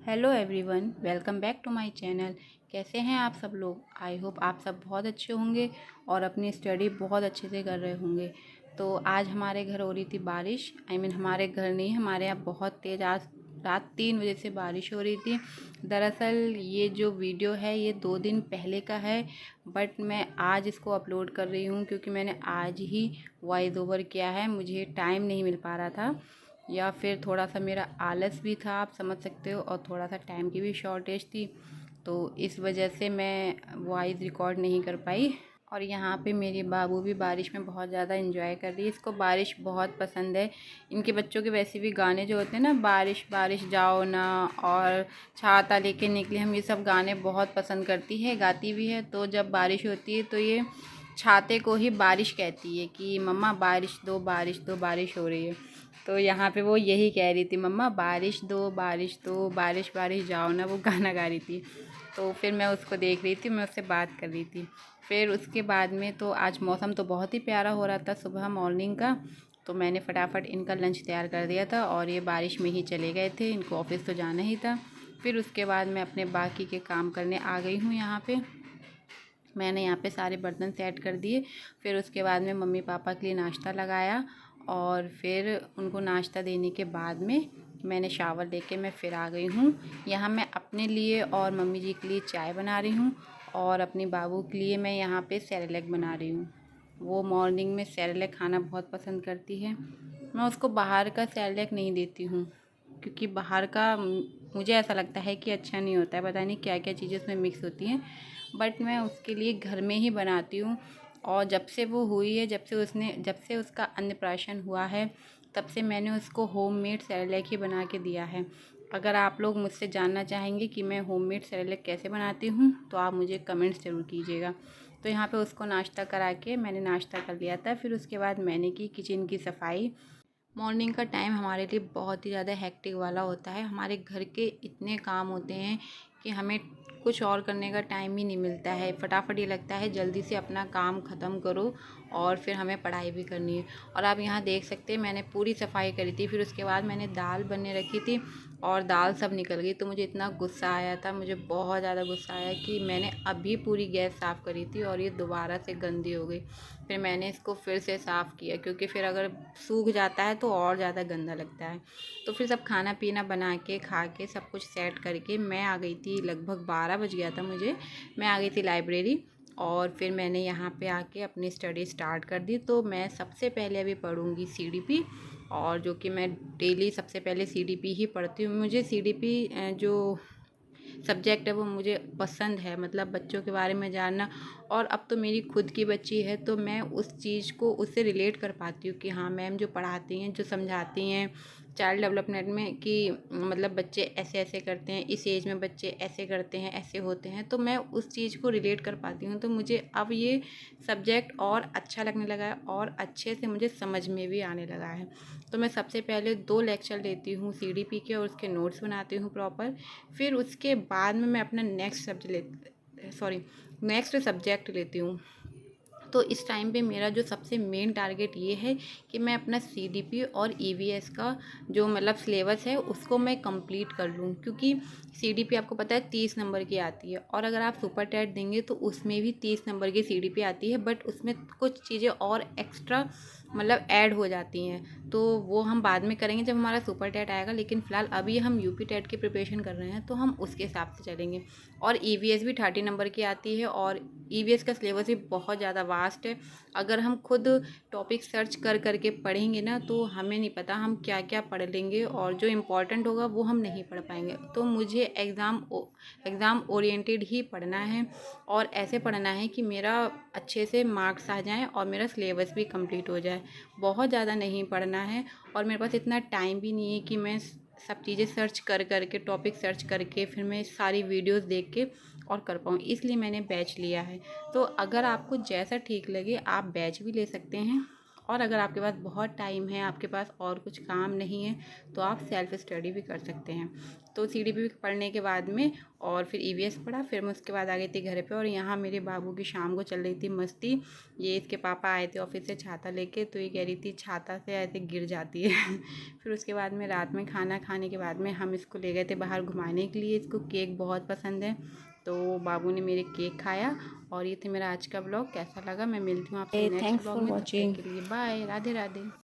Hello everyone, welcome back to my channel. कैसे हैं आप सब लोग? आई होप आप सब बहुत अच्छे होंगे और अपनी स्टडी बहुत अच्छे से कर रहे होंगे। तो आज हमारे घर हो रही थी बारिश। हमारे घर नहीं, हमारे यहाँ बहुत तेज़ आज रात 3 बजे से बारिश हो रही थी। दरअसल ये जो वीडियो है ये 2 दिन पहले का है, बट मैं आज इसको अपलोड कर रही हूँ क्योंकि मैंने आज ही वॉइस ओवर किया है। मुझे टाइम नहीं मिल पा रहा था, या फिर थोड़ा सा मेरा आलस भी था, आप समझ सकते हो, और थोड़ा सा टाइम की भी शॉर्टेज थी। तो इस वजह से मैं वॉइस रिकॉर्ड नहीं कर पाई। और यहाँ पे मेरे बाबू भी बारिश में बहुत ज़्यादा एंजॉय कर रही है। इसको बारिश बहुत पसंद है। इनके बच्चों के वैसे भी गाने जो होते हैं ना, बारिश बारिश जाओ ना और छाता लेके निकले, हम ये सब गाने बहुत पसंद करती है, गाती भी है। तो जब बारिश होती है तो ये छाते को ही बारिश कहती है कि मम्मा बारिश दो, बारिश दो, बारिश हो रही है। तो यहाँ पे वो यही कह रही थी, मम्मा बारिश दो, बारिश दो, बारिश बारिश जाओ ना, वो गाना गा रही थी। तो फिर मैं उसको देख रही थी, मैं उससे बात कर रही थी। फिर उसके बाद में तो आज मौसम तो बहुत ही प्यारा हो रहा था सुबह मॉर्निंग का। तो मैंने फटाफट इनका लंच तैयार कर दिया था और ये बारिश में ही चले गए थे, इनको ऑफिस तो जाना ही था। फिर उसके बाद मैं अपने बाकी के काम करने आ गई हूँ। यहाँ पे मैंने यहाँ पे सारे बर्तन सेट कर दिए। फिर उसके बाद में मम्मी पापा के लिए नाश्ता लगाया और फिर उनको नाश्ता देने के बाद में मैंने शावर लेके मैं फिर आ गई हूँ। यहाँ मैं अपने लिए और मम्मी जी के लिए चाय बना रही हूँ और अपने बाबू के लिए मैं यहाँ पे सेरेलैक बना रही हूँ। वो मॉर्निंग में सेरेलैक खाना बहुत पसंद करती है। मैं उसको बाहर का सेरेलैक नहीं देती हूँ क्योंकि बाहर का मुझे ऐसा लगता है कि अच्छा नहीं होता है, पता नहीं क्या क्या चीज़ें उसमें मिक्स होती हैं। बट मैं उसके लिए घर में ही बनाती हूँ। और जब से वो हुई है, जब से उसका अन्नप्राशन हुआ है, तब से मैंने उसको होममेड सेरेलैक ही बना के दिया है। अगर आप लोग मुझसे जानना चाहेंगे कि मैं होममेड सेरेलैक कैसे बनाती हूँ तो आप मुझे कमेंट्स ज़रूर कीजिएगा। तो यहाँ पे उसको नाश्ता करा के मैंने नाश्ता कर लिया था। फिर उसके बाद मैंने की किचन की सफाई। मॉर्निंग का टाइम हमारे लिए बहुत ही ज़्यादा हेक्टिक वाला होता है। हमारे घर के इतने काम होते हैं कि हमें कुछ और करने का टाइम ही नहीं मिलता है। फटाफट ये लगता है जल्दी से अपना काम ख़त्म करो और फिर हमें पढ़ाई भी करनी है। और आप यहाँ देख सकते हैं मैंने पूरी सफाई करी थी। फिर उसके बाद मैंने दाल बनने रखी थी और दाल सब निकल गई। तो मुझे इतना गुस्सा आया था, मुझे बहुत ज़्यादा गुस्सा आया कि मैंने अभी पूरी गैस साफ़ करी थी और ये दोबारा से गंदी हो गई। फिर मैंने इसको फिर से साफ़ किया क्योंकि फिर अगर सूख जाता है तो और ज़्यादा गंदा लगता है। तो फिर सब खाना पीना बना के खा के सब कुछ सेट करके मैं आ गई थी, लगभग 12 बज गया था मुझे। मैं आ गई थी लाइब्रेरी और फिर मैंने यहाँ पे आके अपनी स्टडी स्टार्ट कर दी। तो मैं सबसे पहले अभी पढ़ूँगी सीडीपी, और जो कि मैं डेली सबसे पहले सीडीपी ही पढ़ती हूँ। मुझे सीडीपी जो सब्जेक्ट है वो मुझे पसंद है, मतलब बच्चों के बारे में जानना। और अब तो मेरी खुद की बच्ची है तो मैं उस चीज़ को उससे रिलेट कर पाती हूँ कि हाँ मैम जो पढ़ाती हैं, जो समझाती हैं चाइल्ड डेवलपमेंट में कि मतलब बच्चे ऐसे ऐसे करते हैं, इस एज में बच्चे ऐसे करते हैं, ऐसे होते हैं, तो मैं उस चीज़ को रिलेट कर पाती हूँ। तो मुझे अब ये सब्जेक्ट और अच्छा लगने लगा है और अच्छे से मुझे समझ में भी आने लगा है। तो मैं सबसे पहले 2 लेक्चर लेती हूँ सीडीपी के और उसके नोट्स बनाती हूँ प्रॉपर। फिर उसके बाद में मैं अपना नेक्स्ट सब्जेक्ट लेती हूँ। तो इस टाइम पे मेरा जो सबसे मेन टारगेट ये है कि मैं अपना सीडीपी और ईवीएस का जो मतलब सिलेबस है उसको मैं कंप्लीट कर लूँ, क्योंकि सीडीपी आपको पता है 30 नंबर की आती है और अगर आप सुपर टेट देंगे तो उसमें भी 30 नंबर की सीडीपी आती है, बट उसमें कुछ चीज़ें और एक्स्ट्रा मतलब ऐड हो जाती हैं। तो वो हम बाद में करेंगे जब हमारा सुपर टेट आएगा, लेकिन फ़िलहाल अभी हम यूपी टेट की प्रिपरेशन कर रहे हैं तो हम उसके हिसाब से चलेंगे। और ईवीएस भी 30 नंबर की आती है और ईवीएस का सिलेबस भी बहुत ज़्यादा वास्ट है। अगर हम खुद टॉपिक सर्च कर करके पढ़ेंगे ना तो हमें नहीं पता हम क्या क्या पढ़ लेंगे और जो इम्पोर्टेंट होगा वो हम नहीं पढ़ पाएंगे। तो मुझे एग्ज़ाम ओरिएंटेड ही पढ़ना है और ऐसे पढ़ना है कि मेरा अच्छे से मार्क्स आ जाएं और मेरा सिलेबस भी कंप्लीट हो जाए। बहुत ज़्यादा नहीं पढ़ना है और मेरे पास इतना टाइम भी नहीं है कि मैं सब चीज़ें सर्च कर करके, टॉपिक सर्च करके फिर मैं सारी वीडियोस देख के और कर पाऊँ, इसलिए मैंने बैच लिया है। तो अगर आपको जैसा ठीक लगे आप बैच भी ले सकते हैं और अगर आपके पास बहुत टाइम है, आपके पास और कुछ काम नहीं है, तो आप सेल्फ स्टडी भी कर सकते हैं। तो सीडीपी पढ़ने के बाद में और फिर ईवीएस पढ़ा, फिर मैं उसके बाद आ गई थी घर पे। और यहाँ मेरे बाबू की शाम को चल रही थी मस्ती। ये इसके पापा आए थे ऑफिस से छाता लेके, तो ये कह रही थी छाता से ऐसे गिर जाती है। फिर उसके बाद में रात में खाना खाने के बाद में हम इसको ले गए थे बाहर घुमाने के लिए। इसको केक बहुत पसंद है, तो बाबू ने मेरे केक खाया। और ये थे मेरा आज का ब्लॉग। कैसा लगा मैं मिलती हूँ आपसे नेक्स्ट थैंक्स ब्लॉग फॉर में। तब तक वॉचिंग। के लिए बाय, राधे राधे।